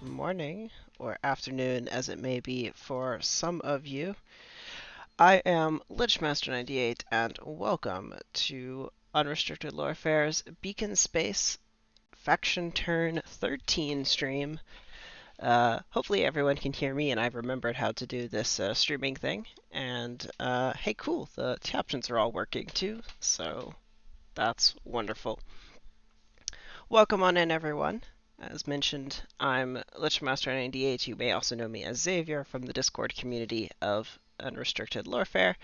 morning, or afternoon as it may be for some of you. I am Lichmaster98 and welcome to Unrestricted Lore Fair's Beacon Space Faction Turn 13 stream. Hopefully everyone can hear me and I've remembered how to do this streaming thing. And hey, cool, the options are all working too, so that's wonderful. Welcome on in, everyone. As mentioned, I'm Lichmaster98. You may also know me as Xavier from the Discord community of Unrestricted Lorefare.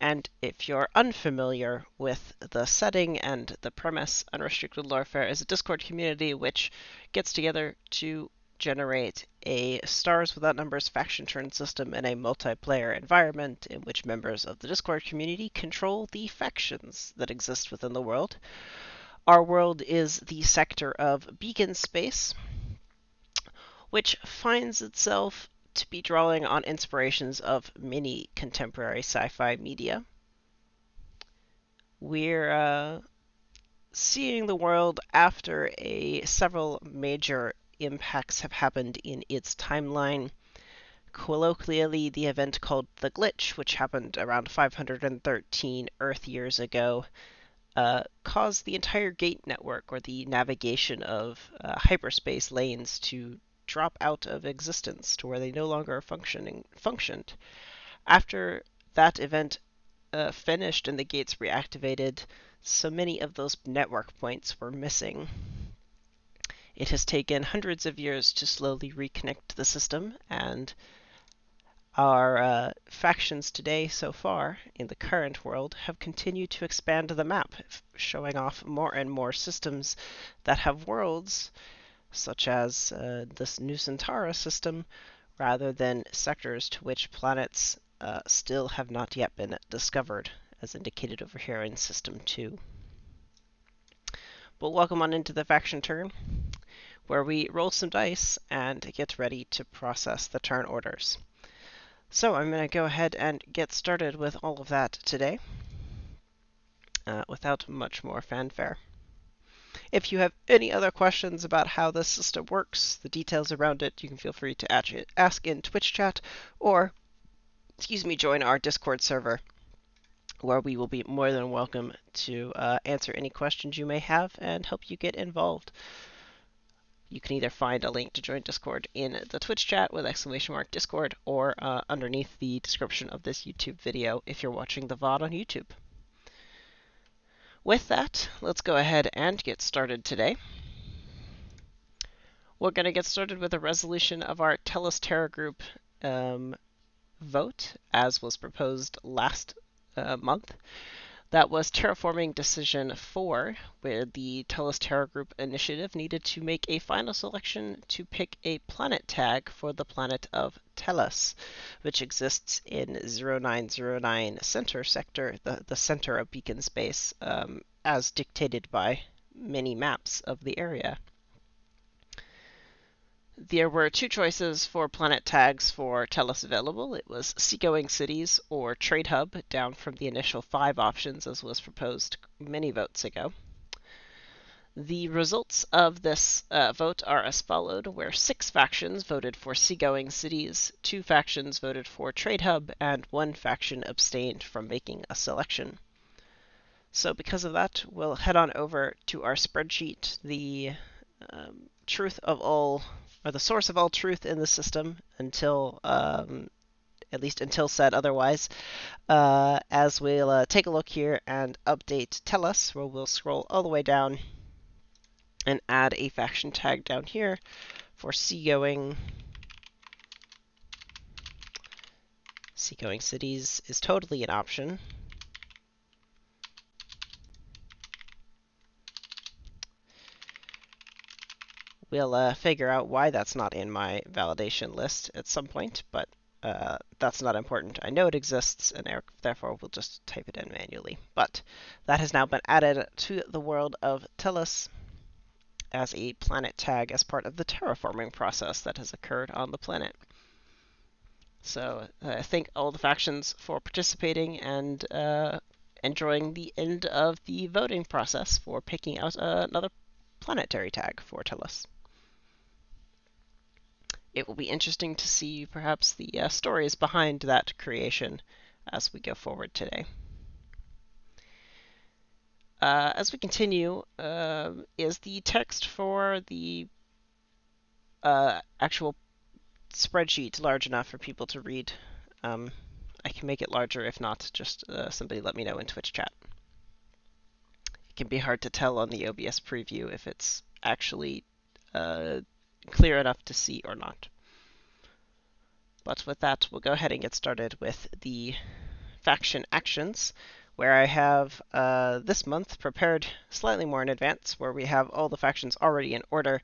And if you're unfamiliar with the setting and the premise, Unrestricted Lorefare is a Discord community which gets together to generate a Stars Without Numbers faction turn system in a multiplayer environment in which members of the Discord community control the factions that exist within the world. Our world is the sector of Beacon Space, which finds itself to be drawing on inspirations of many contemporary sci-fi media. We're seeing the world after several major impacts have happened in its timeline. Colloquially, the event called the Glitch, which happened around 513 Earth years ago, caused the entire gate network, or the navigation of hyperspace lanes, to drop out of existence to where they no longer functioned. After that event finished and the gates reactivated, so many of those network points were missing. It has taken hundreds of years to slowly reconnect the system, and our factions today, so far, in the current world, have continued to expand the map, showing off more and more systems that have worlds, such as this New Centaura system, rather than sectors to which planets still have not yet been discovered, as indicated over here in System 2. But welcome on into the faction turn, where we roll some dice and get ready to process the turn orders. So I'm going to go ahead and get started with all of that today, without much more fanfare. If you have any other questions about how this system works, the details around it, you can feel free to ask in Twitch chat, or, join our Discord server, where we will be more than welcome to answer any questions you may have and help you get involved. You can either find a link to join Discord in the Twitch chat with !Discord, or underneath the description of this YouTube video if you're watching the VOD on YouTube. With that, let's go ahead and get started today. We're going to get started with a resolution of our Tellus Terra Group vote, as was proposed last month. That was Terraforming Decision 4, where the Tellus Terra Group initiative needed to make a final selection to pick a planet tag for the planet of Tellus, which exists in 0909 Center Sector, the center of Beacon Space, as dictated by many maps of the area. There were two choices for planet tags for Tellus available. It was Seagoing Cities or Trade Hub, down from the initial 5 options as was proposed many votes ago. The results of this vote are as followed, where 6 factions voted for Seagoing Cities, 2 factions voted for Trade Hub, and 1 faction abstained from making a selection. So because of that, we'll head on over to our spreadsheet, the truth of all, or the source of all truth in the system, until at least until said otherwise, as we'll take a look here and update Tellus, where we'll scroll all the way down and add a faction tag down here for Seagoing. Seagoing Cities is totally an option. We'll figure out why that's not in my validation list at some point, but that's not important. I know it exists, and therefore we'll just type it in manually. But that has now been added to the world of Tellus as a planet tag as part of the terraforming process that has occurred on the planet. So I thank all the factions for participating and enjoying the end of the voting process for picking out another planetary tag for Tellus. it will be interesting to see perhaps the stories behind that creation as we go forward today. As we continue, is the text for the actual spreadsheet large enough for people to read? I can make it larger. If not, just somebody let me know in Twitch chat. It can be hard to tell on the OBS preview if it's actually clear enough to see or not. But with that, we'll go ahead and get started with the faction actions, where I have this month prepared slightly more in advance, where we have all the factions already in order,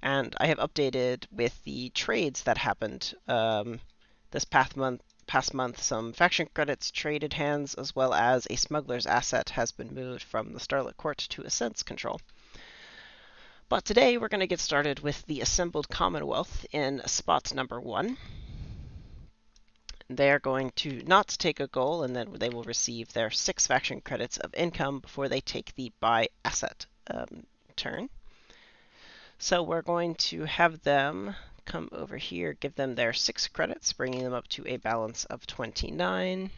and I have updated with the trades that happened this past month. Some faction credits traded hands, as well as a smuggler's asset has been moved from the Starlit Court to Ascent's control. But today we're going to get started with the Assembled Commonwealth in spot number 1. They are going to not take a goal, and then they will receive their 6 faction credits of income before they take the buy asset turn. So we're going to have them come over here, give them their 6 credits, bringing them up to a balance of 29.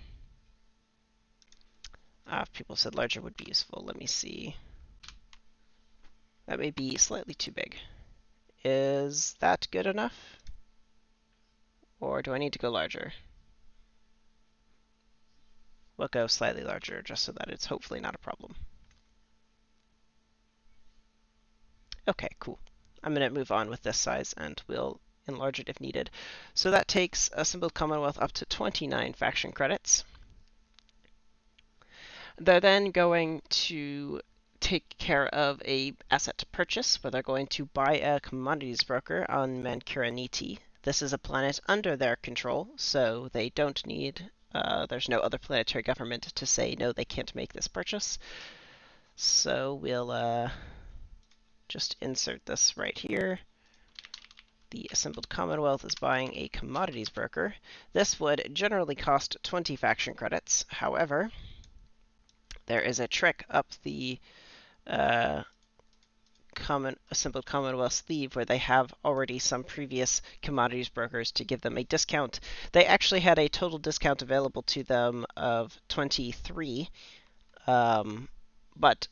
If people said larger would be useful, let me see. That may be slightly too big. Is that good enough? Or do I need to go larger? We'll go slightly larger, just so that it's hopefully not a problem. Okay, cool. I'm going to move on with this size, and we'll enlarge it if needed. So that takes Assembled Commonwealth up to 29 faction credits. They're then going to take care of a asset purchase, where they're going to buy a commodities broker on Mancuraniti. This is a planet under their control, so they don't need there's no other planetary government to say, no, they can't make this purchase. So we'll just insert this right here. The Assembled Commonwealth is buying a commodities broker. This would generally cost 20 faction credits. However, there is a trick up the Assembled Commonwealth sleeve where they have already some previous commodities brokers to give them a discount. They actually had a total discount available to them of 23, but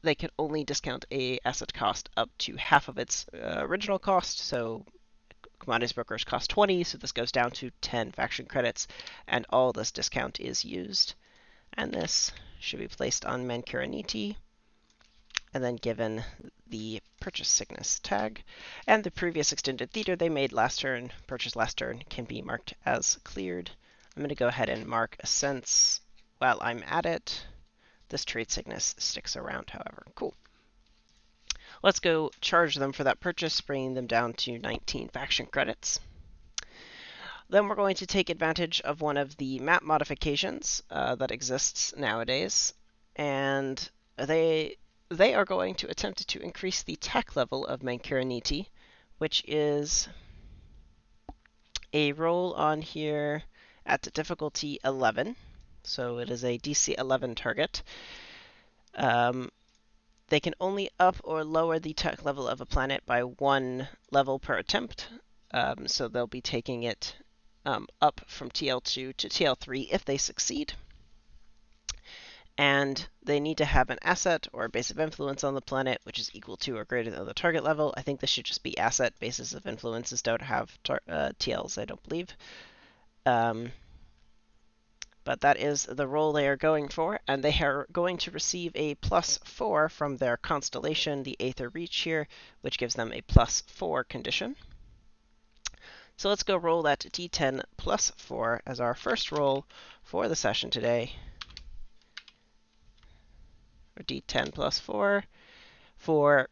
they can only discount a asset cost up to half of its original cost. So commodities brokers cost 20, so this goes down to 10 faction credits, and all this discount is used. And this should be placed on Mancuraniti, and then given the purchase sickness tag. And the previous extended theater they made last turn, purchased last turn, can be marked as cleared. I'm going to go ahead and mark Ascents while I'm at it. This trade sickness sticks around, however. Cool. Let's go charge them for that purchase, bringing them down to 19 faction credits. Then we're going to take advantage of one of the map modifications that exists nowadays, and they are going to attempt to increase the tech level of Mancuraniti, which is a roll on here at difficulty 11. So it is a DC 11 target. They can only up or lower the tech level of a planet by 1 level per attempt. So they'll be taking it up from TL2 to TL3 if they succeed. And they need to have an asset or a base of influence on the planet, which is equal to or greater than the target level. I think this should just be asset. Bases of influences don't have TLs, I don't believe. But that is the role they are going for, and they are going to receive a +4 from their constellation, the Aether Reach here, which gives them a +4 condition. So let's go roll that D10 +4 as our first roll for the session today. Or D10 +4 for,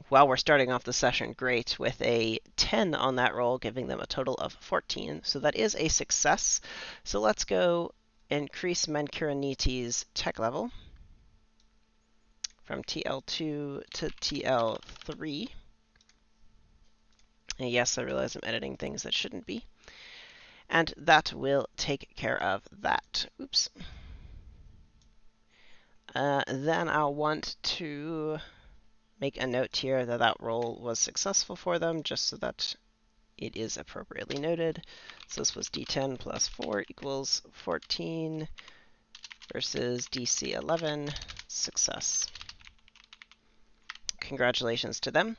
while we're starting off the session, great, with a 10 on that roll, giving them a total of 14. So that is a success. So let's go increase Mancuraniti's tech level from TL2 to TL3. And yes, I realize I'm editing things that shouldn't be. And that will take care of that. Oops. Then I'll want to make a note here that that roll was successful for them, just so that it is appropriately noted. So this was D10 plus 4 equals 14 versus DC 11, success. Congratulations to them.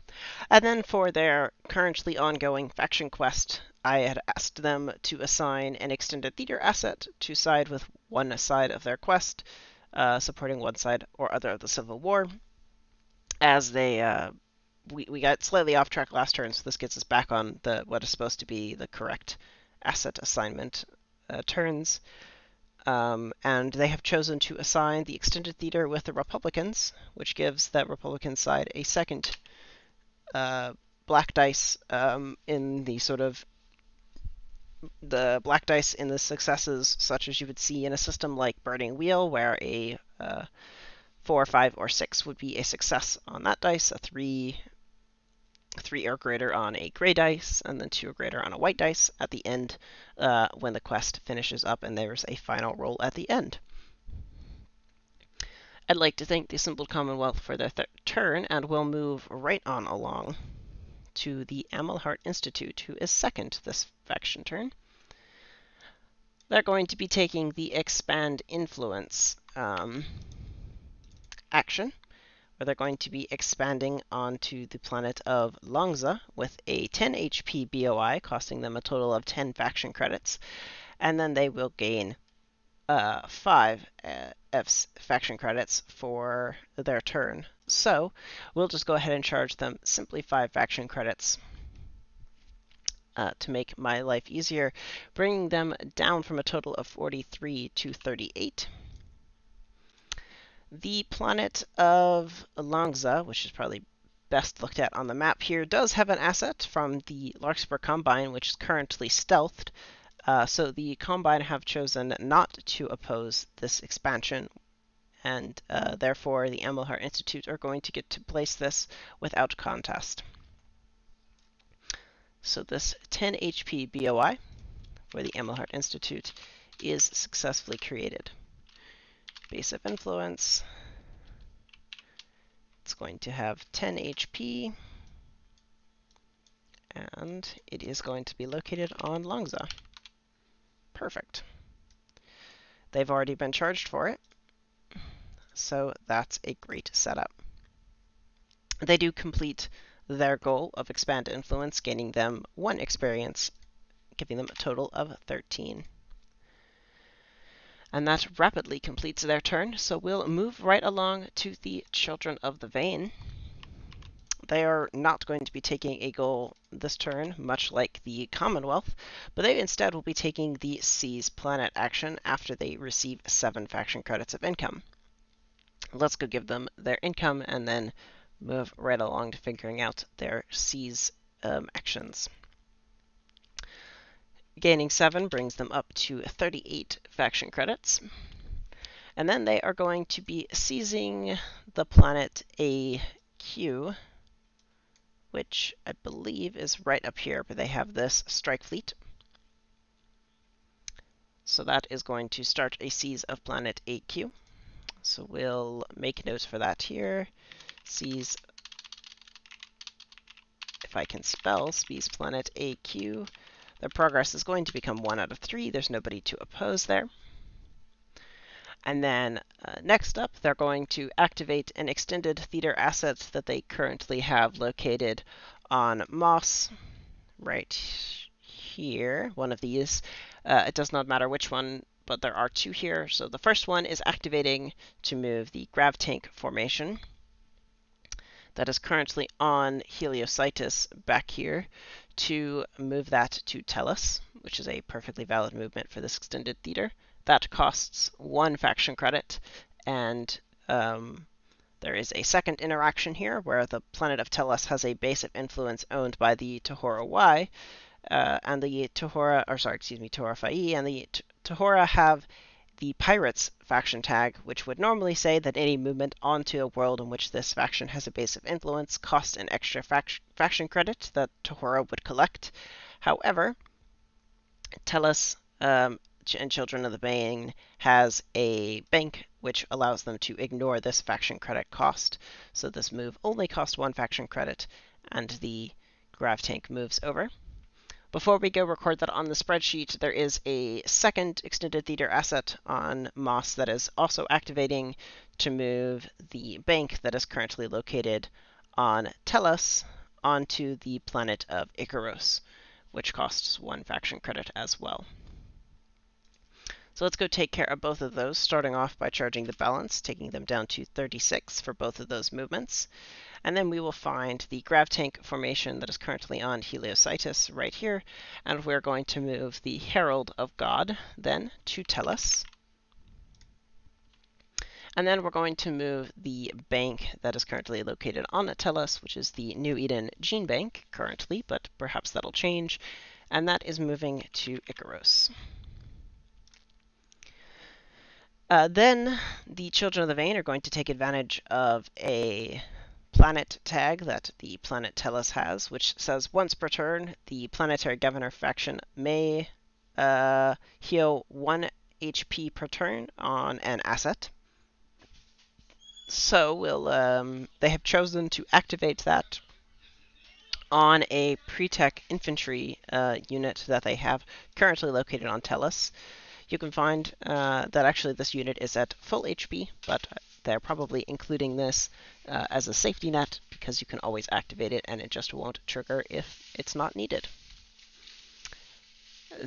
And then for their currently ongoing faction quest, I had asked them to assign an extended theater asset to side with one side of their quest, supporting one side or other of the Civil War. As we got slightly off track last turn, so this gets us back on what is supposed to be the correct asset assignment turns. And they have chosen to assign the extended theater with the Republicans, which gives that Republican side a second black dice in the sort of the black dice in the successes, such as you would see in a system like Burning Wheel, where a 4, 5, or 6 would be a success on that dice, a 3 or greater on a gray dice, and then 2 or greater on a white dice at the end when the quest finishes up and there's a final roll at the end. I'd like to thank the Assembled Commonwealth for their turn, and we'll move right on along to the Amelhart Institute, who is second this faction turn. They're going to be taking the Expand Influence action, where they're going to be expanding onto the planet of Longza with a 10 HP BOI, costing them a total of 10 faction credits, and then they will gain 5 faction credits for their turn. So we'll just go ahead and charge them simply 5 faction credits to make my life easier, bringing them down from a total of 43 to 38. The planet of Longza, which is probably best looked at on the map here, does have an asset from the Larkspur Combine, which is currently stealthed. So the Combine have chosen not to oppose this expansion, and therefore the Amelhart Institute are going to get to place this without contest. So this 10 HP BOI for the Amelhart Institute is successfully created. Base of Influence. It's going to have 10 HP, and it is going to be located on Longza. Perfect. They've already been charged for it, so that's a great setup. They do complete their goal of Expand Influence, gaining them 1 experience, giving them a total of 13. And that rapidly completes their turn, so we'll move right along to the Children of the Vein. They are not going to be taking a goal this turn, much like the Commonwealth, but they instead will be taking the Seize Planet action after they receive 7 faction credits of income. Let's go give them their income and then move right along to figuring out their Seize actions. Gaining 7 brings them up to 38 faction credits. And then they are going to be seizing the planet AQ, which I believe is right up here, but they have this strike fleet. So that is going to start a seize of planet AQ. So we'll make notes for that here. Seize, if I can spell, seize planet AQ. Their progress is going to become 1 out of 3. There's nobody to oppose there. And then next up, they're going to activate an extended theater asset that they currently have located on Moss, right here. One of these. It does not matter which one, but there are 2 here. So the first one is activating to move the Grav Tank formation that is currently on Heliocytus back here, to move that to Tellus, which is a perfectly valid movement for this extended theater. That costs 1 faction credit, and there is a second interaction here where the planet of Tellus has a base of influence owned by the Tohora Y, and the Tohora, or sorry, excuse me, Tohora Fa'i, and the Tohora have the Pirates faction tag, which would normally say that any movement onto a world in which this faction has a base of influence costs an extra faction credit that Tohora would collect. However, Tellus and Children of the Vein has a bank which allows them to ignore this faction credit cost. So this move only costs 1 faction credit, and the Grav Tank moves over. Before we go record that on the spreadsheet, there is a second extended theater asset on Moss that is also activating to move the bank that is currently located on Tellus onto the planet of Icaros, which costs 1 faction credit as well. So let's go take care of both of those, starting off by charging the balance, taking them down to 36 for both of those movements. And then we will find the grav tank formation that is currently on Heliocytus right here, and we're going to move the Herald of God then to Tellus. And then we're going to move the bank that is currently located on Tellus, which is the New Eden Gene Bank currently, but perhaps that'll change, and that is moving to Icaros. Then the Children of the Vein are going to take advantage of a planet tag that the planet Tellus has, which says once per turn, the planetary governor faction may heal 1 HP per turn on an asset. So they have chosen to activate that on a pre-tech infantry unit that they have currently located on Tellus. You can find that actually this unit is at full HP, but they're probably including this as a safety net because you can always activate it and it just won't trigger if it's not needed.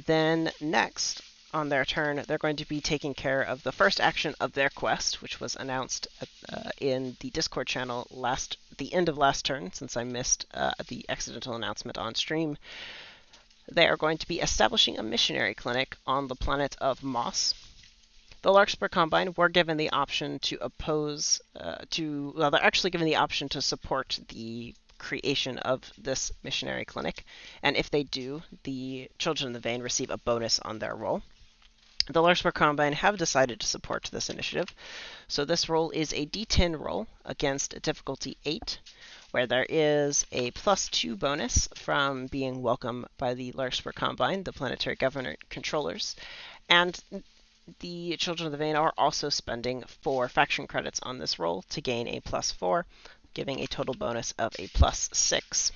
Then next, on their turn, they're going to be taking care of the first action of their quest, which was announced in the Discord channel the end of last turn, since I missed the accidental announcement on stream. They are going to be establishing a missionary clinic on the planet of Moss. The Larkspur Combine were given the option to they're actually given the option to support the creation of this missionary clinic, and if they do, the Children of the Vein receive a bonus on their roll. The Larkspur Combine have decided to support this initiative, so this roll is a D10 roll against a difficulty 8, where there is a +2 bonus from being welcome by the Larkspur Combine, the planetary governor controllers, and the Children of the Vein are also spending 4 faction credits on this roll to gain a +4, giving a total bonus of a +6.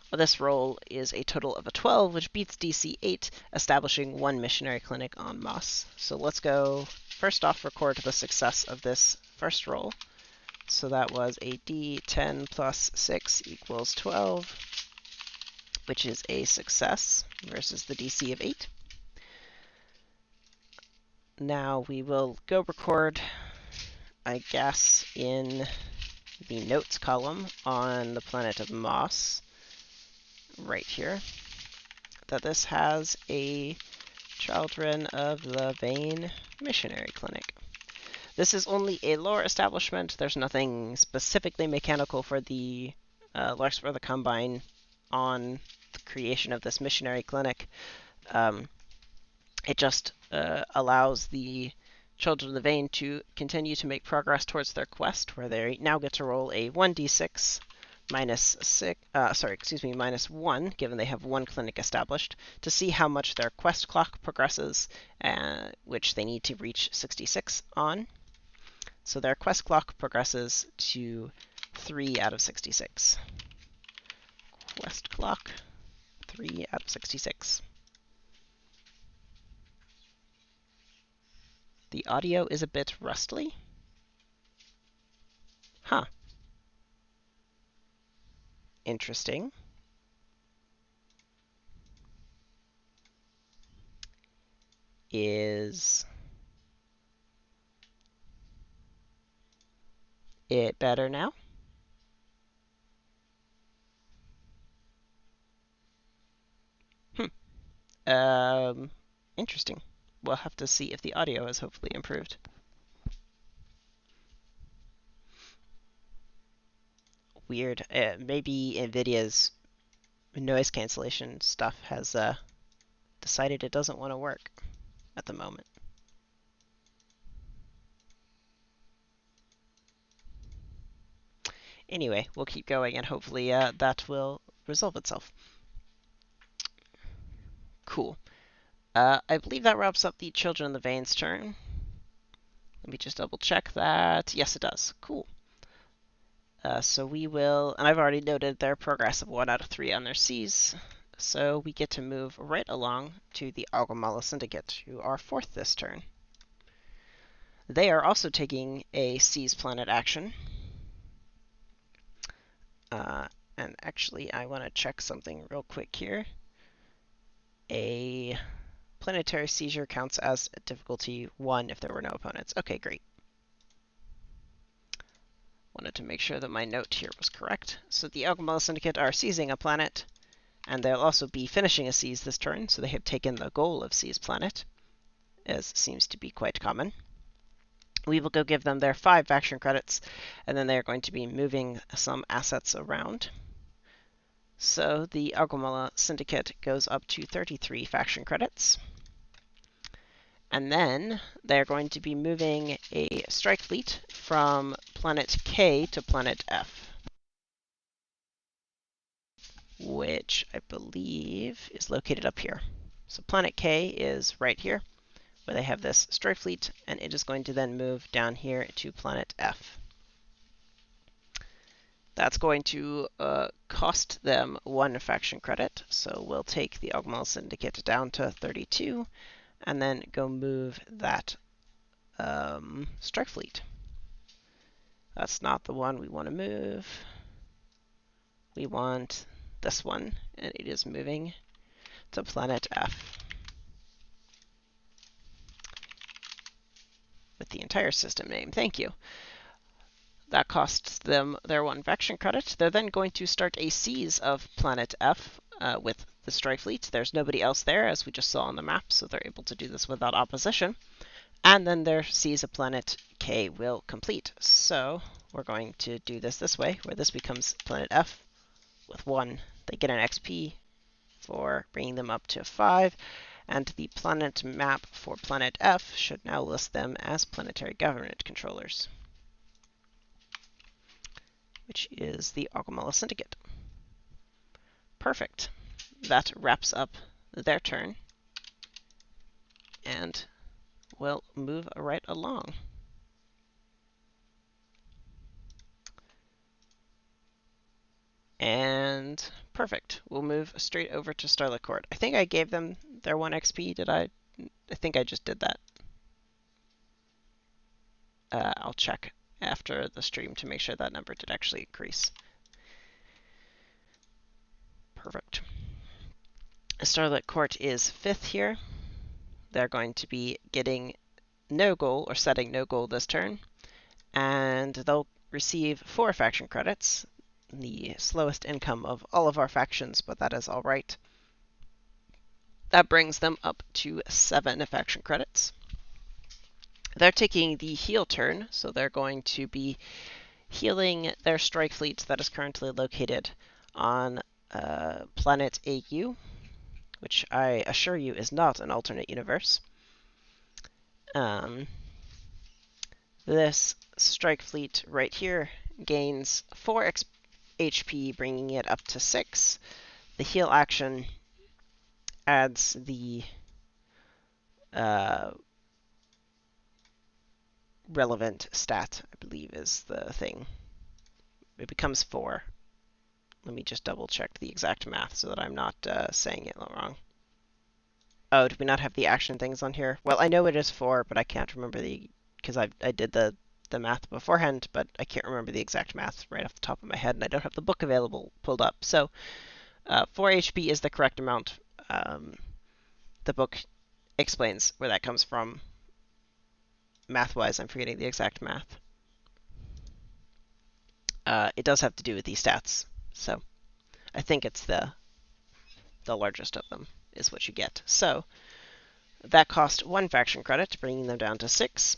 This roll is a total of a 12, which beats DC 8, establishing 1 missionary clinic on Moss. So let's go, first off, record the success of this first roll. So that was a D10 plus 6 equals 12, which is a success versus the DC of 8. Now we will go record, I guess, in the notes column on the planet of Moss, right here, that this has a Children of the Vein missionary clinic. This is only a lore establishment. There's nothing specifically mechanical for the Larkspur the Combine on the creation of this missionary clinic. It just allows the Children of the Vein to continue to make progress towards their quest, where they now get to roll a 1d6 minus 1, given they have 1 clinic established, to see how much their quest clock progresses, which they need to reach 66 on. So their quest clock progresses to 3 out of 66. Quest clock, 3 out of 66. The audio is a bit rustly. Huh. Interesting. Is it better now? Interesting. We'll have to see if the audio is hopefully improved. Weird. Maybe NVIDIA's noise cancellation stuff has decided it doesn't want to work at the moment. Anyway, we'll keep going and hopefully that will resolve itself. Cool. I believe that wraps up the Children of the Vein's turn. Let me just double check that. Yes, it does. Cool. So we will, and I've already noted they're progressive 1 out of 3 on their Cs. So we get to move right along to the Agumala Syndicate, who are 4th this turn. They are also taking a Seize Planet action. And actually, I want to check something real quick here. A planetary seizure counts as difficulty 1 if there were no opponents. Okay, great. Wanted to make sure that my note here was correct. So the Agumala Syndicate are seizing a planet, and they'll also be finishing a seize this turn, so they have taken the goal of Seize Planet, as seems to be quite common. We will go give them their 5 faction credits, and then they're going to be moving some assets around. So the Agumala Syndicate goes up to 33 faction credits. And then they're going to be moving a strike fleet from planet K to planet F, which I believe is located up here. So planet K is right here, where they have this strike fleet, and it is going to then move down here to planet F. That's going to cost them 1 faction credit, so we'll take the Agumala Syndicate down to 32, and then go move that strike fleet. That's not the one we want to move. We want this one, and it is moving to planet F. With the entire system name, thank you. That costs them their 1 faction credit. They're then going to start a seize of planet F with the strike fleet. There's nobody else there, as we just saw on the map, so they're able to do this without opposition. And then their seize of planet K will complete. So we're going to do this way, where this becomes planet F with 1. They get an XP for bringing them up to 5. And the planet map for planet F should now list them as planetary government controllers, which is the Agumala Syndicate. Perfect. That wraps up their turn, and we'll move right along. And perfect. We'll move straight over to Starlit Court. I think I gave them their 1 XP. Did I? I think I just did that. I'll check after the stream to make sure that number did actually increase. Perfect. Starlit Court is 5th here. They're going to be getting no goal, or setting no goal this turn, and they'll receive 4 faction credits, the slowest income of all of our factions, but that is all right. That brings them up to 7 faction credits. They're taking the heal turn, so they're going to be healing their strike fleet that is currently located on planet AU, which I assure you is not an alternate universe. This strike fleet right here gains 4 HP, bringing it up to 6. The heal action adds the relevant stat, I believe is the thing. It becomes 4. Let me just double check the exact math so that I'm not saying it wrong. Oh, do we not have the action things on here? Well, I know it is 4, but I can't remember because I did the math beforehand, but I can't remember the exact math right off the top of my head, and I don't have the book available pulled up. So 4 HP is the correct amount. The book explains where that comes from. Math-wise, I'm forgetting the exact math. It does have to do with these stats, so I think it's the largest of them is what you get. So that cost 1 faction credit, bringing them down to 6.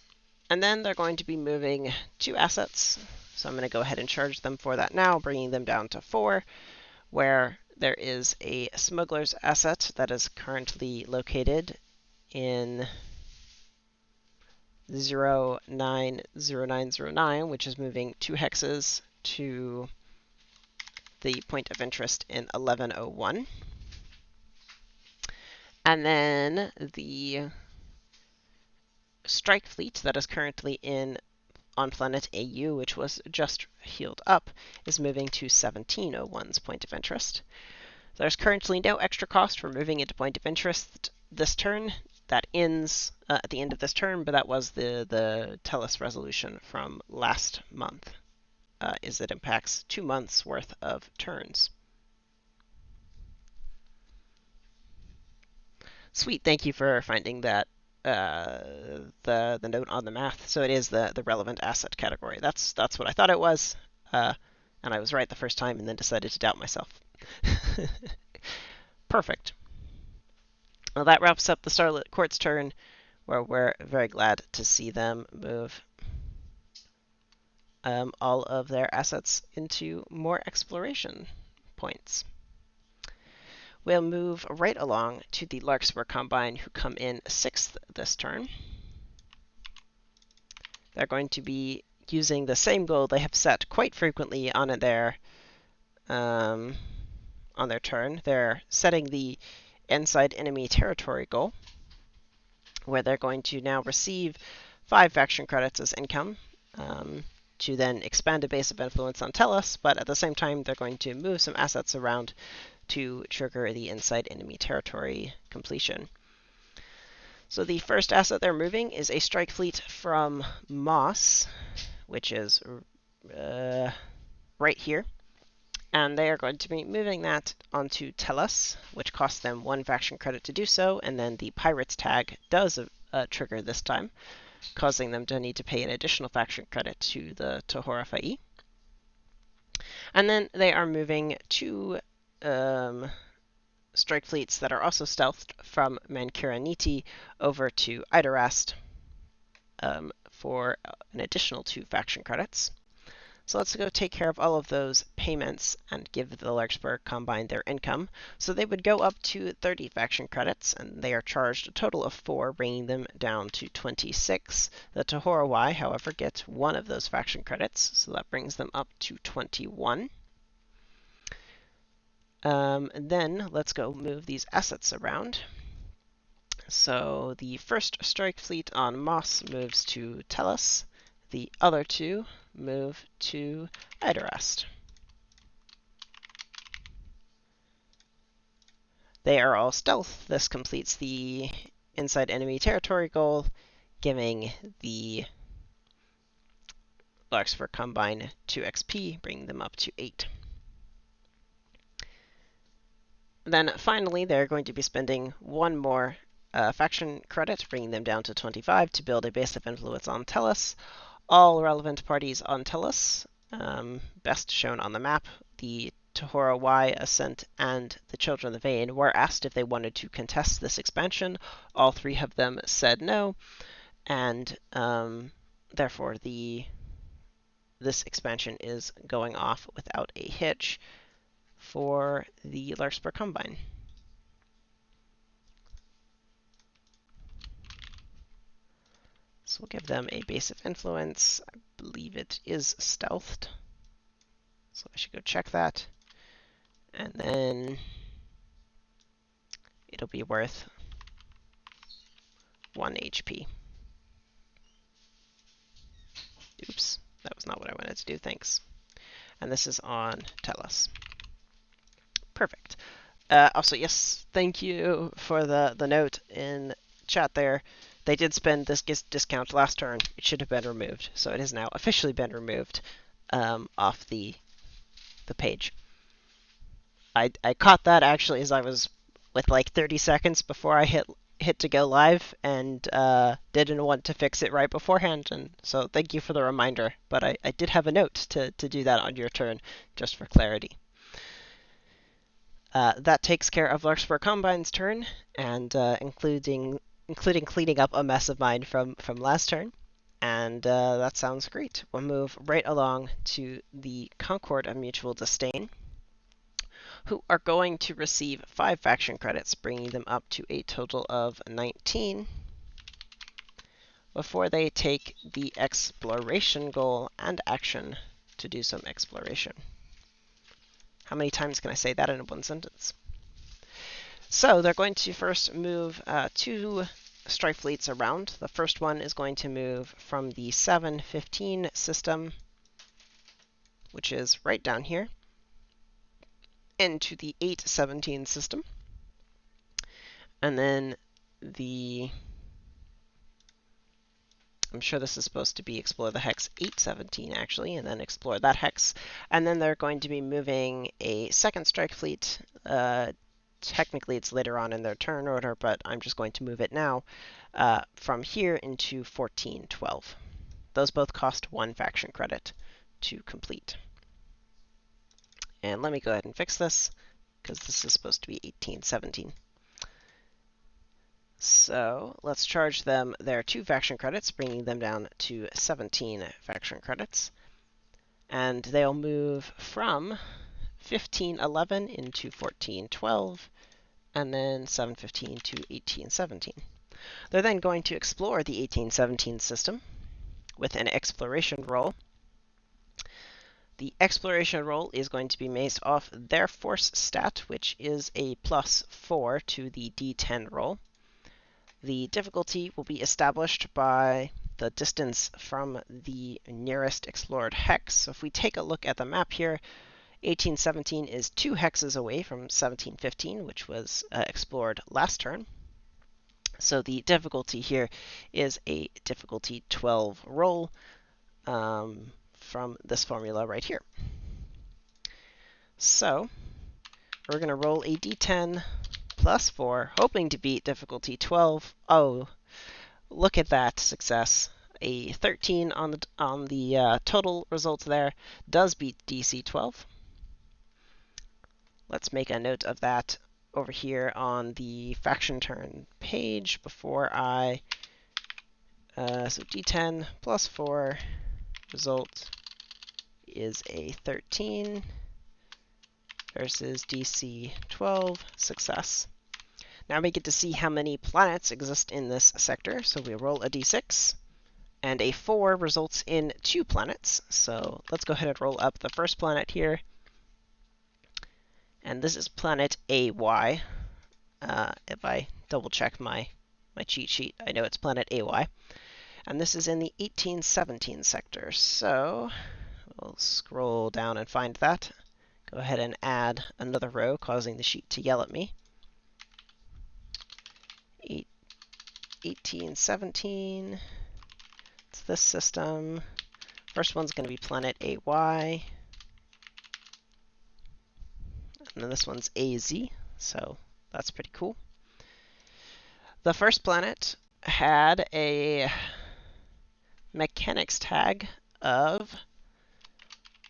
And then they're going to be moving 2 assets. So I'm going to go ahead and charge them for that now, bringing them down to 4, where there is a smuggler's asset that is currently located in 090909, which is moving 2 hexes to the point of interest in 1101. And then the strike fleet that is currently on planet AU, which was just healed up, is moving to 1701's point of interest. There's currently no extra cost for moving into point of interest this turn. That ends at the end of this turn, but that was the Tellus resolution from last month, is it impacts 2 months worth of turns. Sweet, thank you for finding that the note on the math. So it is the relevant asset category. That's what I thought it was, and I was right the first time, and then decided to doubt myself. Perfect. Well, that wraps up the Starlit Court's turn, where we're very glad to see them move all of their assets into more exploration points. We'll move right along to the Larkspur Combine, who come in 6th this turn. They're going to be using the same goal they have set quite frequently on their turn. They're setting the inside enemy territory goal, where they're going to now receive 5 faction credits as income to then expand a base of influence on Tellus, but at the same time they're going to move some assets around to trigger the inside enemy territory completion. So the first asset they're moving is a strike fleet from Moss, which is right here. And they are going to be moving that onto Tellus, which costs them 1 faction credit to do so, and then the Pirates tag does trigger this time, causing them to need to pay an additional faction credit to the Tohora Fa'i. And then they are moving 2 strike fleets that are also stealthed from Mankura Niti over to Idarast for an additional 2 faction credits. So let's go take care of all of those payments and give the Larkspur Combine their income. So they would go up to 30 faction credits, and they are charged a total of 4, bringing them down to 26. The Tohora Y, however, gets 1 of those faction credits, so that brings them up to 21. And then let's go move these assets around. So the first strike fleet on Moss moves to Tellus. The other 2 move to Idarast. They are all stealth. This completes the inside enemy territory goal, giving the Larkspur Combine 2 XP, bringing them up to 8. Then finally, they're going to be spending 1 more faction credit, bringing them down to 25 to build a base of influence on Tellus. All relevant parties on Tellus, best shown on the map, the Tohora Y, Ascent, and the Children of the Vein, were asked if they wanted to contest this expansion. All 3 of them said no, and therefore this expansion is going off without a hitch for the Larkspur Combine. So we'll give them a base of influence. I believe it is stealthed, so I should go check that. And then it'll be worth 1 HP. Oops, that was not what I wanted to do, thanks. And this is on Tellus. Perfect. Also, yes, thank you for the note in chat there. They did spend this discount last turn. It should have been removed, so it has now officially been removed off the page. I caught that actually as I was with like 30 seconds before I hit to go live, and didn't want to fix it right beforehand, and so thank you for the reminder. But I did have a note to do that on your turn, just for clarity. That takes care of Larkspur Combine's turn, and including cleaning up a mess of mine from last turn. And that sounds great. We'll move right along to the Concord of Mutual Disdain, who are going to receive 5 faction credits, bringing them up to a total of 19, before they take the exploration goal and action to do some exploration. How many times can I say that in one sentence? So they're going to first move 2 strike fleets around. The first one is going to move from the 715 system, which is right down here, into the 817 system. And then I'm sure this is supposed to be explore the hex 817 actually, and then explore that hex. And then they're going to be moving a second strike fleet. Technically it's later on in their turn order, but I'm just going to move it now from here into 1412. Those both cost 1 faction credit to complete. And let me go ahead and fix this, because this is supposed to be 1817. So let's charge them their 2 faction credits, bringing them down to 17 faction credits. And they'll move from 1511 into 1412, and then 715 to 1817. They're then going to explore the 1817 system with an exploration roll. The exploration roll is going to be based off their force stat, which is a +4 to the D10 roll. The difficulty will be established by the distance from the nearest explored hex. So if we take a look at the map here, 1817 is 2 hexes away from 1715, which was explored last turn. So the difficulty here is a difficulty 12 roll from this formula right here. So we're going to roll a d10 +4, hoping to beat difficulty 12. Oh, look at that success. A 13 on the total result there does beat DC 12. Let's make a note of that over here on the faction turn page before I... so d10 +4 result is a 13 versus DC 12 success. Now we get to see how many planets exist in this sector. So we roll a d6, and a 4 results in 2 planets. So let's go ahead and roll up the first planet here. And this is planet AY. If I double check my cheat sheet, I know it's planet AY. And this is in the 1817 sector. So we'll scroll down and find that. Go ahead and add another row, causing the sheet to yell at me. 1817. It's this system. First one's going to be planet AY. And then this one's AZ, so that's pretty cool. The first planet had a mechanics tag of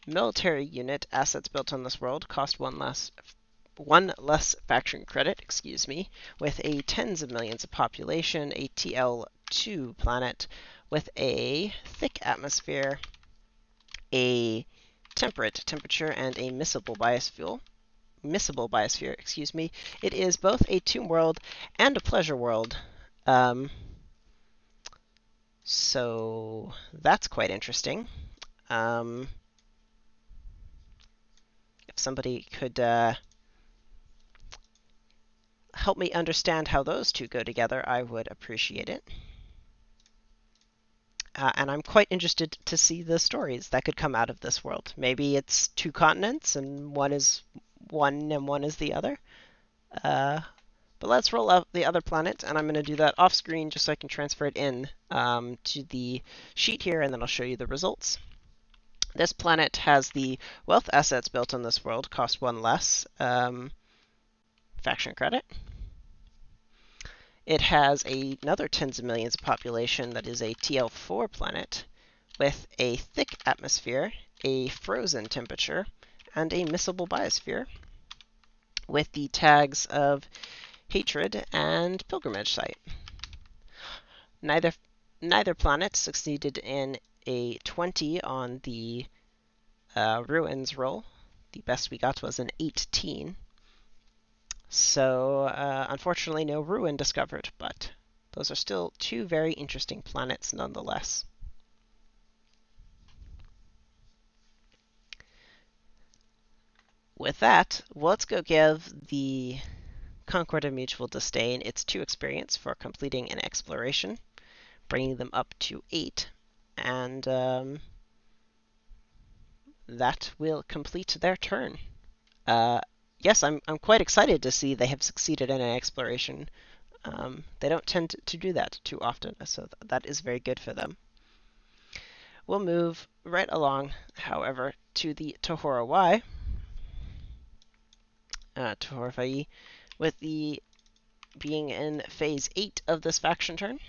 military unit assets built on this world cost one less faction credit, excuse me, with a tens of millions of population, a TL2 planet with a thick atmosphere, a temperate temperature, and a miscible biosphere, excuse me. It is both a tomb world and a pleasure world. So that's quite interesting. If somebody could help me understand how those two go together, I would appreciate it. And I'm quite interested to see the stories that could come out of this world. Maybe it's 2 continents and one is one and one is the other. But let's roll out the other planet, and I'm going to do that off screen just so I can transfer it in to the sheet here, and then I'll show you the results. This planet has the wealth assets built on this world, cost 1 less faction credit. It has another tens of millions of population that is a TL4 planet with a thick atmosphere, a frozen temperature, and a miscible biosphere with the tags of hatred and pilgrimage site. Neither planet succeeded in a 20 on the ruins roll. The best we got was an 18. So unfortunately no ruin discovered, but those are still 2 very interesting planets nonetheless. With that, let's go give the Concord of Mutual Disdain, it's 2 experience for completing an exploration, bringing them up to 8, and that will complete their turn. Yes, I'm quite excited to see they have succeeded in an exploration. They don't tend to do that too often, so that is very good for them. We'll move right along, however, to the Tohora Y, Tohora Fai, with the being in phase 8 of this faction turn.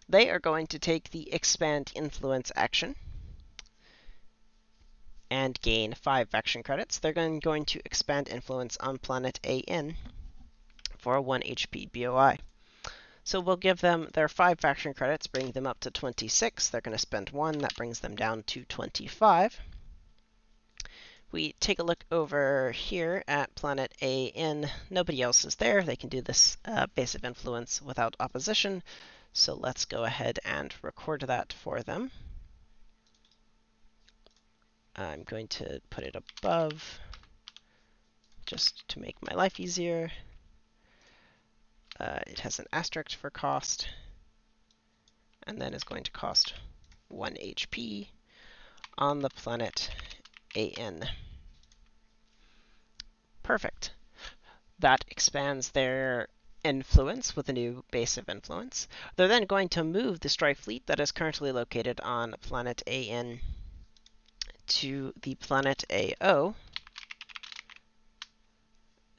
They are going to take the Expand Influence action and gain 5 faction credits. They're going to expand Influence on planet AN for a 1 HP BOI. So we'll give them their 5 faction credits, bringing them up to 26. They're going to spend 1. That brings them down to 25. We take a look over here at planet AN. Nobody else is there. They can do this base of influence without opposition. So let's go ahead and record that for them. I'm going to put it above just to make my life easier. It has an asterisk for cost, and then is going to cost 1 HP on the planet AN. Perfect. That expands their influence with a new base of influence. They're then going to move the strike fleet that is currently located on planet AN to the planet AO,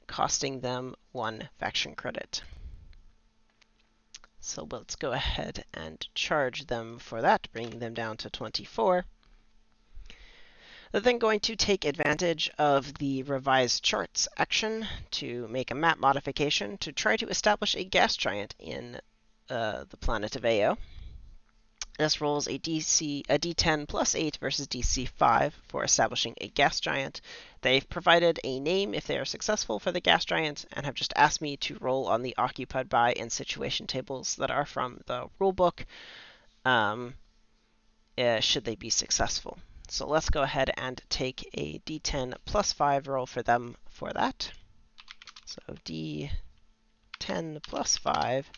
costing them 1 faction credit. So let's go ahead and charge them for that, bringing them down to 24. They're then going to take advantage of the Revise Charts action to make a map modification to try to establish a gas giant in the planet of AO. This rolls a D10 plus 8 versus DC 5 for establishing a gas giant. They've provided a name if they are successful for the gas giant, and have just asked me to roll on the occupied by and situation tables that are from the rulebook, should they be successful. So let's go ahead and take a D10 plus 5 roll for them for that. So D10 plus 5.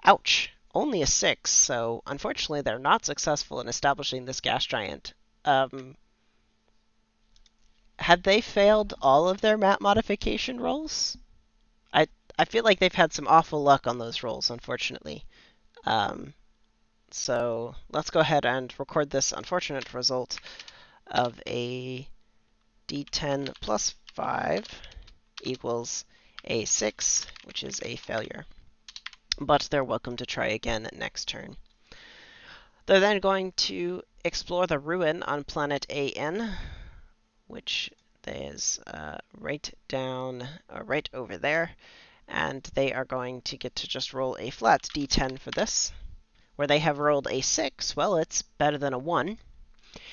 Ouch! Only a 6, so unfortunately they're not successful in establishing this gas giant. Had they failed all of their map modification rolls? I feel like they've had some awful luck on those rolls, unfortunately. So let's go ahead and record this unfortunate result of a D10 plus 5 equals a 6, which is a failure. But they're welcome to try again next turn. They're then going to explore the ruin on planet AN, which is right over there. And they are going to get to just roll a flat D10 for this. Where they have rolled a 6, well, it's better than a 1.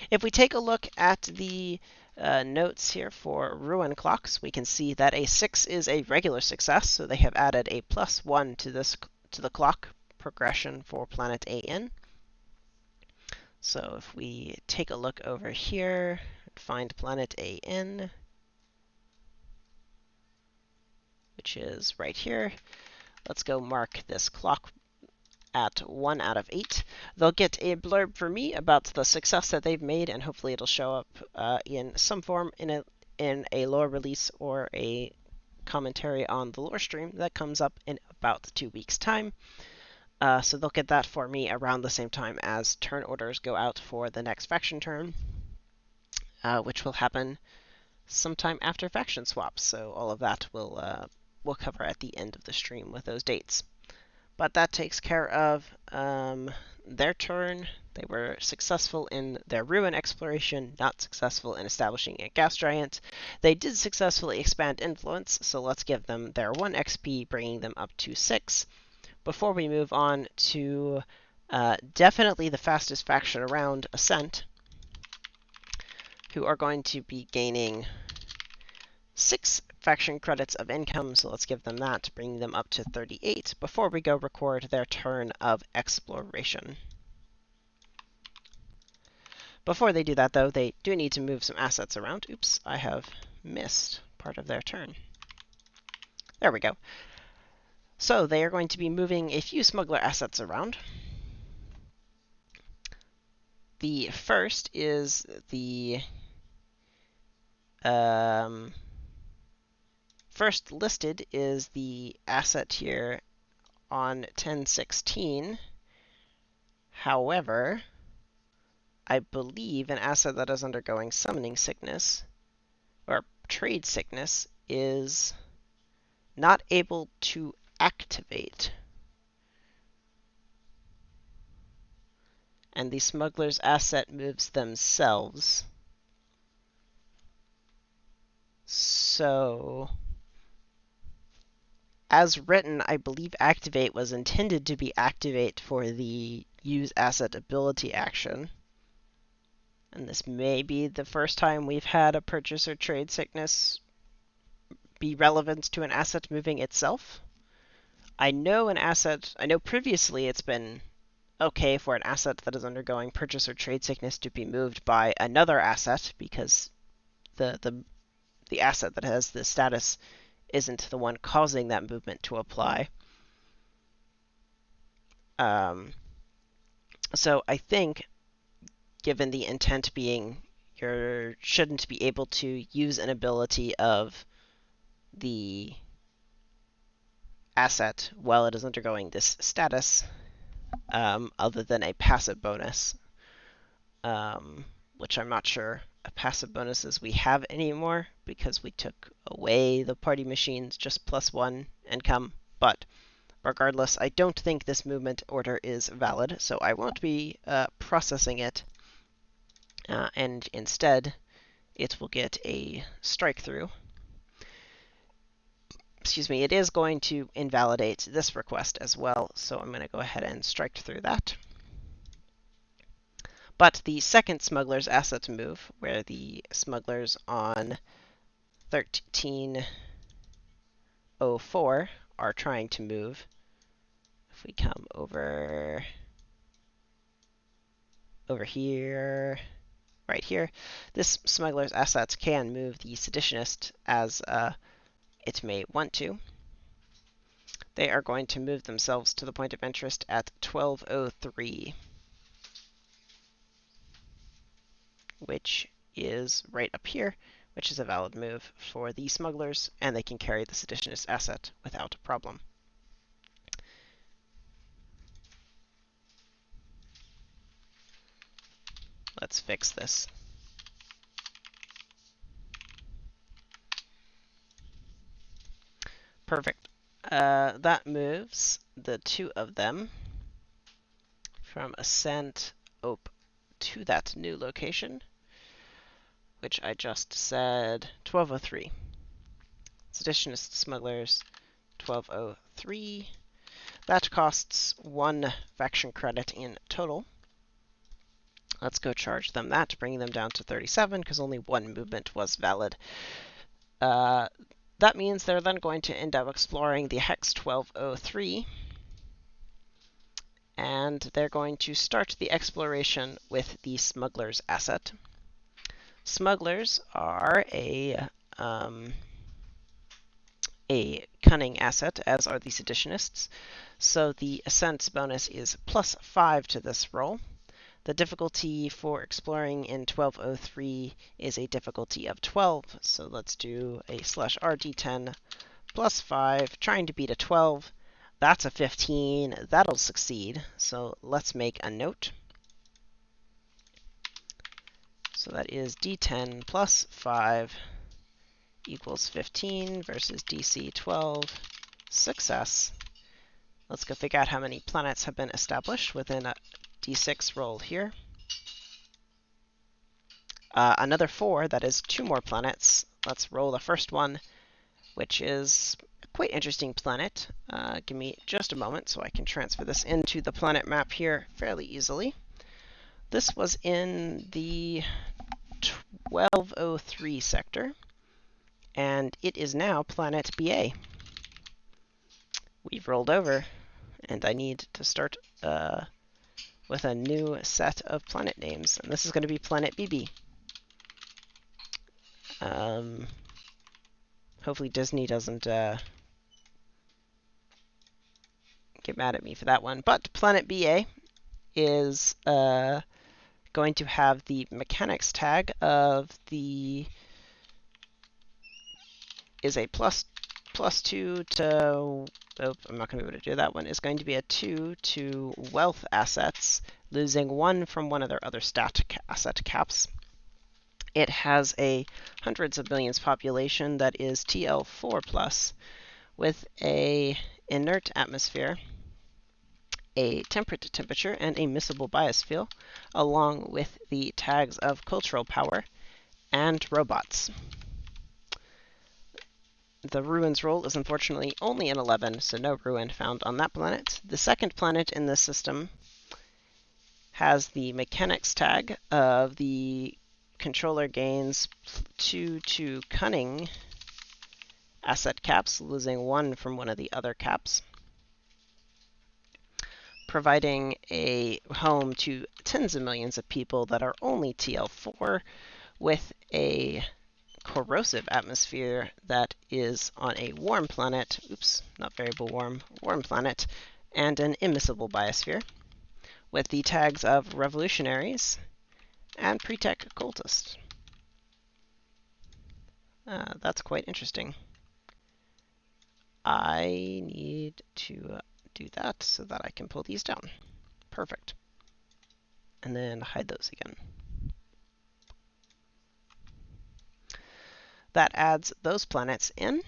If we take a look at the notes here for ruin clocks, we can see that a 6 is a regular success, so they have added a plus 1 to the clock progression for planet AN. So if we take a look over here and find planet AN, which is right here, let's go mark this clock at 1 out of 8. They'll get a blurb from me about the success that they've made, and hopefully it'll show up in some form in a lore release or a commentary on the lore stream that comes up in about 2 weeks' time. So they'll get that for me around the same time as turn orders go out for the next faction turn, which will happen sometime after faction swaps. So all of that we'll cover at the end of the stream with those dates. But that takes care of their turn. They were successful in their ruin exploration, not successful in establishing a gas giant. They did successfully expand influence, so let's give them their 1 XP, bringing them up to 6. Before we move on to definitely the fastest faction around, Ascent, who are going to be gaining 6 faction credits of income, so let's give them that, bringing them up to 38, before we go record their turn of exploration. Before they do that, though, they do need to move some assets around. Oops, I have missed part of their turn. There we go. So they are going to be moving a few smuggler assets around. The first is the first listed is the asset here on 1016. However, I believe an asset that is undergoing summoning sickness or trade sickness is not able to activate. And the smuggler's asset moves themselves. So, as written, I believe activate was intended to be activate for the use asset ability action. And this may be the first time we've had a purchase or trade sickness be relevant to an asset moving itself. I know previously it's been okay for an asset that is undergoing purchase or trade sickness to be moved by another asset because the asset that has the status isn't the one causing that movement to apply. So I think, given the intent being you shouldn't be able to use an ability of the asset while it is undergoing this status, other than a passive bonus, which I'm not sure passive bonuses we have anymore because we took away the party machines just +1 income. But regardless, I don't think this movement order is valid, so I won't be processing it, and instead it will get a strike through. Excuse me, it is going to invalidate this request as well, so I'm going to go ahead and strike through that. But the second smuggler's asset move, where the smugglers on 1304 are trying to move, if we come over here, right here, this smuggler's assets can move the seditionist as it may want to. They are going to move themselves to the point of interest at 1203, which is right up here, which is a valid move for the smugglers, and they can carry the seditionist asset without a problem. Let's fix this. Perfect. That moves the two of them from Ascent up to that new location, which I just said 1203. Seditionist smugglers 1203. That costs 1 faction credit in total. Let's go charge them that, bringing them down to 37 because only one movement was valid. That means they're then going to end up exploring the hex 1203, and they're going to start the exploration with the smuggler's asset. Smugglers are a cunning asset, as are the seditionists, so the ascent bonus is +5 to this roll. The difficulty for exploring in 1203 is a difficulty of 12, so let's do a /RD10 +5, trying to beat a 12. That's a 15. That'll succeed, so let's make a note. So that is D10 +5 equals 15 versus DC 12. Success. Let's go figure out how many planets have been established within a D6 roll here. Another 4, that is 2 more planets. Let's roll the first one, which is a quite interesting planet. Give me just a moment so I can transfer this into the planet map here fairly easily. This was in the 1203 sector, and it is now planet BA. We've rolled over, and I need to start with a new set of planet names, and this is going to be planet BB. Hopefully Disney doesn't get mad at me for that one. But planet BA is going to have the mechanics tag of the is a +2 to, oh, I'm not going to be able to do that one, is going to be a 2 to wealth assets, losing 1 from one of their other asset caps. It has a hundreds of millions population that is TL4+, with a inert atmosphere, a temperate temperature, and a miscible biosphere, along with the tags of cultural power and robots. The ruins roll is unfortunately only an 11, so no ruin found on that planet. The second planet in this system has the mechanics tag of the controller gains 2 to cunning asset caps, losing 1 from one of the other caps, providing a home to tens of millions of people that are only TL4, with a corrosive atmosphere that is on a warm planet, oops, not variable warm, warm planet, and an immiscible biosphere, with the tags of revolutionaries and pre-tech cultists. That's quite interesting. I need to do that so that I can pull these down. Perfect. And then hide those again. That adds those planets in.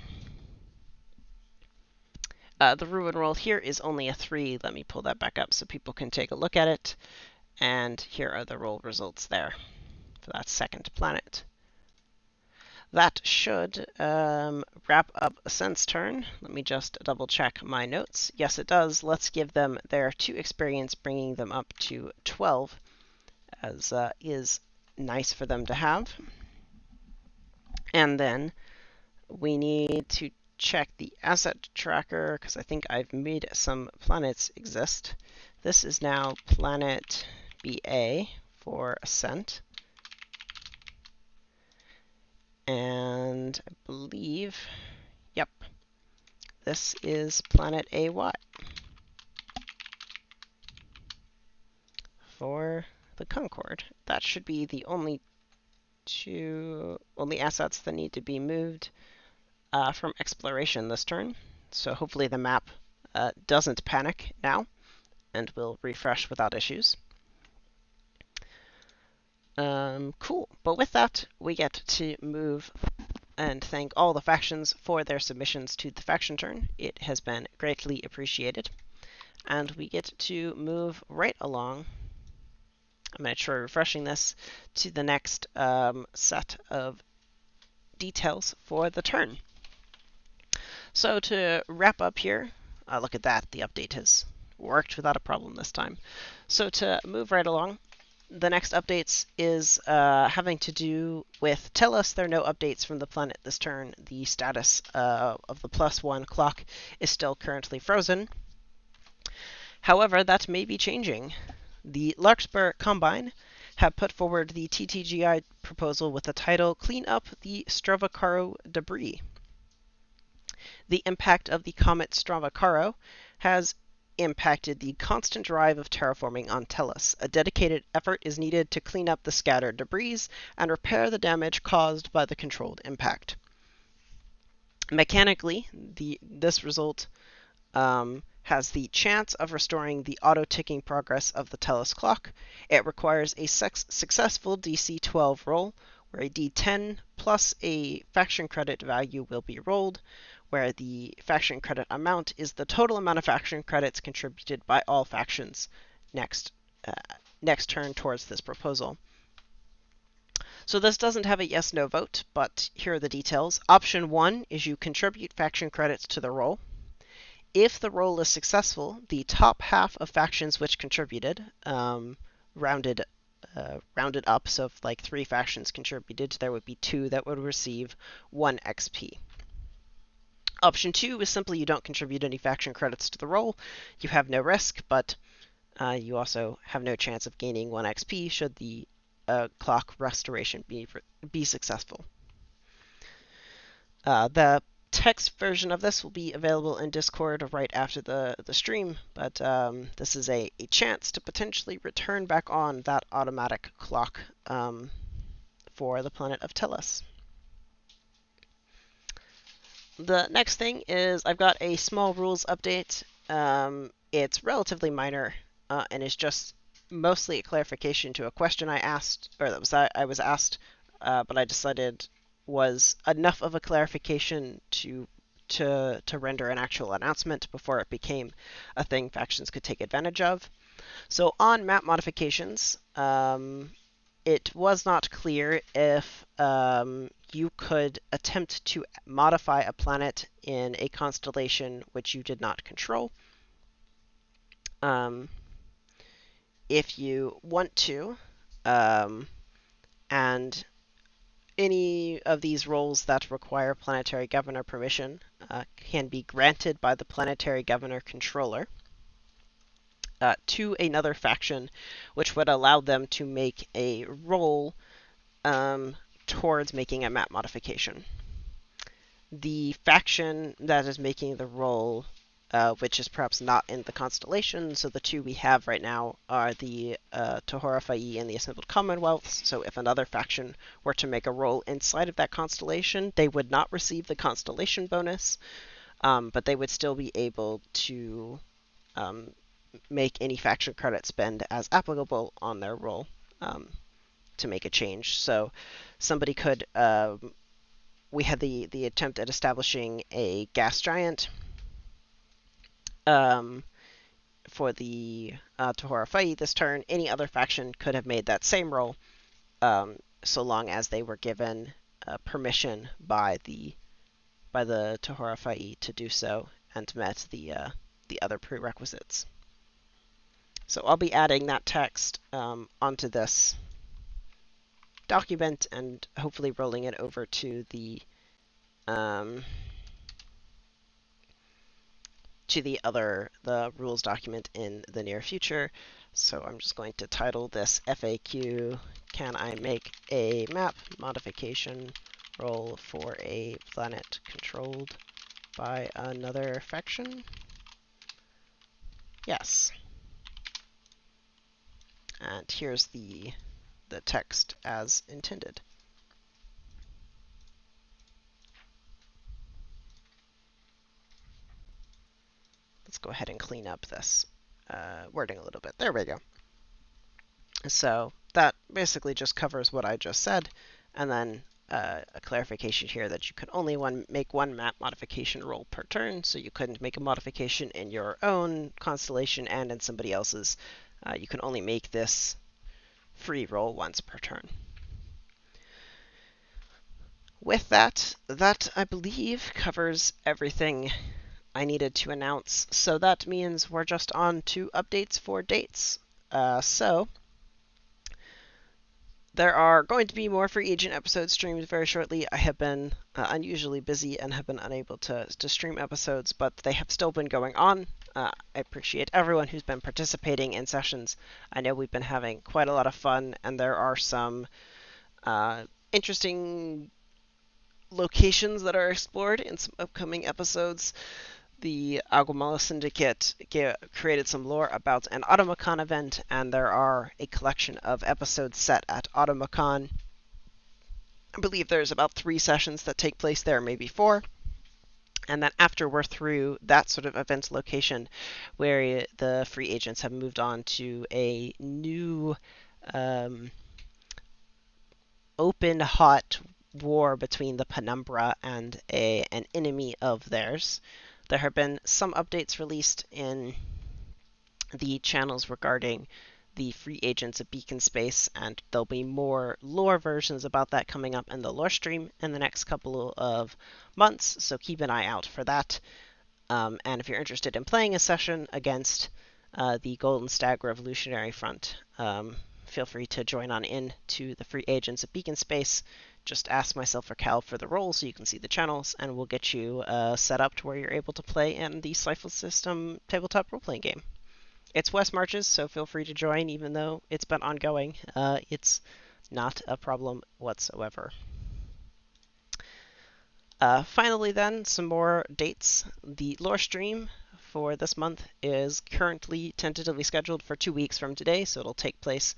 The ruin roll here is only a 3. Let me pull that back up so people can take a look at it. And here are the roll results there for that second planet. That should wrap up Ascent's turn. Let me just double check my notes. Yes, it does. Let's give them their 2 experience, bringing them up to 12, as is nice for them to have. And then we need to check the asset tracker, because I think I've made some planets exist. This is now planet BA for Ascent. And I believe, yep, this is planet AY for the Concord. That should be the only assets that need to be moved from exploration this turn. So hopefully the map doesn't panic now and will refresh without issues. Cool. But with that, we get to move and thank all the factions for their submissions to the faction turn. It has been greatly appreciated. And we get to move right along. I'm going to try refreshing this to the next set of details for the turn. So to wrap up here, look at that, the update has worked without a problem this time. So to move right along, the next updates is having to do with, tell us there are no updates from the planet this turn. The status of the +1 clock is still currently frozen. However, that may be changing. The Larkspur Combine have put forward the TTGI proposal with the title, Clean Up the Stravocaro Debris. The impact of the comet Stravocaro has impacted the constant drive of terraforming on Tellus. A dedicated effort is needed to clean up the scattered debris and repair the damage caused by the controlled impact. Mechanically, this result has the chance of restoring the auto-ticking progress of the Tellus clock. It requires a successful DC-12 roll, where a D10 plus a faction credit value will be rolled, where the faction credit amount is the total amount of faction credits contributed by all factions next turn towards this proposal. So this doesn't have a yes-no vote, but here are the details. Option 1 is you contribute faction credits to the roll. If the roll is successful, the top half of factions which contributed, rounded up, so if like 3 factions contributed, there would be 2 that would receive 1 XP. Option 2 is simply you don't contribute any faction credits to the roll. You have no risk, but you also have no chance of gaining 1 XP should the clock restoration be successful. The text version of this will be available in Discord right after the stream, but this is a chance to potentially return back on that automatic clock for the planet of Tellus. The next thing is I've got a small rules update. It's relatively minor and is just mostly a clarification to a question I asked, or that was I was asked, but I decided was enough of a clarification to render an actual announcement before it became a thing factions could take advantage of. So on map modifications, it was not clear if you could attempt to modify a planet in a constellation which you did not control. If you want to, and any of these roles that require planetary governor permission can be granted by the planetary governor controller to another faction, which would allow them to make a roll towards making a map modification. The faction that is making the roll, which is perhaps not in the constellation, so the two we have right now are the Tohora Fai and the Assembled Commonwealths. So if another faction were to make a roll inside of that constellation, they would not receive the constellation bonus, but they would still be able to make any faction credit spend as applicable on their roll to make a change. So somebody could we had the attempt at establishing a gas giant for the Tohora Fai this turn. Any other faction could have made that same roll, so long as they were given permission by the Tohora Fai to do so and met the other prerequisites. So I'll be adding that text onto this document and hopefully rolling it over to the rules document in the near future. So I'm just going to title this FAQ, can I make a map modification roll for a planet controlled by another faction? Yes. And here's the text as intended. Let's go ahead and clean up this wording a little bit. There we go. So that basically just covers what I just said, and then a clarification here that you can only make one map modification roll per turn, so you couldn't make a modification in your own constellation and in somebody else's. You can only make this free roll once per turn. With that I believe covers everything I needed to announce. So that means we're just on to updates for dates. So there are going to be more Free Agent episodes streamed very shortly. I have been unusually busy and have been unable to stream episodes, but they have still been going on. I appreciate everyone who's been participating in sessions. I know we've been having quite a lot of fun, and there are some interesting locations that are explored in some upcoming episodes. The Aguamala Syndicate created some lore about an Automacon event, and there are a collection of episodes set at Automacon. I believe there's about 3 sessions that take place there, maybe 4. And then after we're through that sort of event location, where the free agents have moved on to a new open, hot war between the Penumbra and an enemy of theirs. There have been some updates released in the channels regarding the free agents of Beacon Space, and there'll be more lore versions about that coming up in the lore stream in the next couple of months, so keep an eye out for that. And if you're interested in playing a session against the Golden Stag Revolutionary Front, feel free to join on in to the free agents of Beacon Space. Just ask myself or Cal for the role so you can see the channels, and we'll get you set up to where you're able to play in the Cypher System tabletop role-playing game. It's West Marches, so feel free to join, even though it's been ongoing. It's not a problem whatsoever. Finally, then, some more dates. The lore stream for this month is currently tentatively scheduled for 2 weeks from today, so it'll take place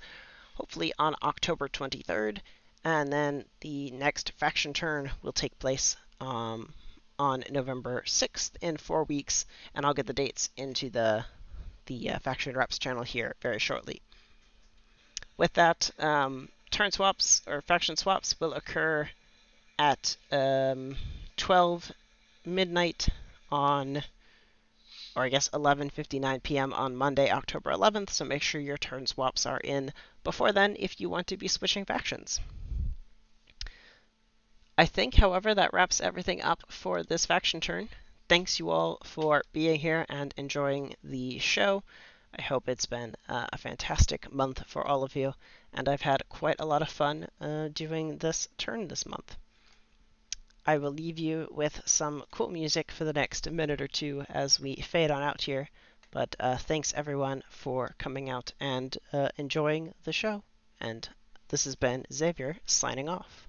hopefully on October 23rd, and then the next faction turn will take place on November 6th in 4 weeks, and I'll get the dates into the faction reps channel here very shortly. With that, turn swaps or faction swaps will occur at 12 midnight on, or I guess 11:59 p.m. on Monday, October 11th, so make sure your turn swaps are in before then if you want to be switching factions. I think, however, that wraps everything up for this faction turn. Thanks you all for being here and enjoying the show. I hope it's been a fantastic month for all of you, and I've had quite a lot of fun doing this turn this month. I will leave you with some cool music for the next minute or two as we fade on out here. But thanks everyone for coming out and enjoying the show. And this has been Xavier signing off.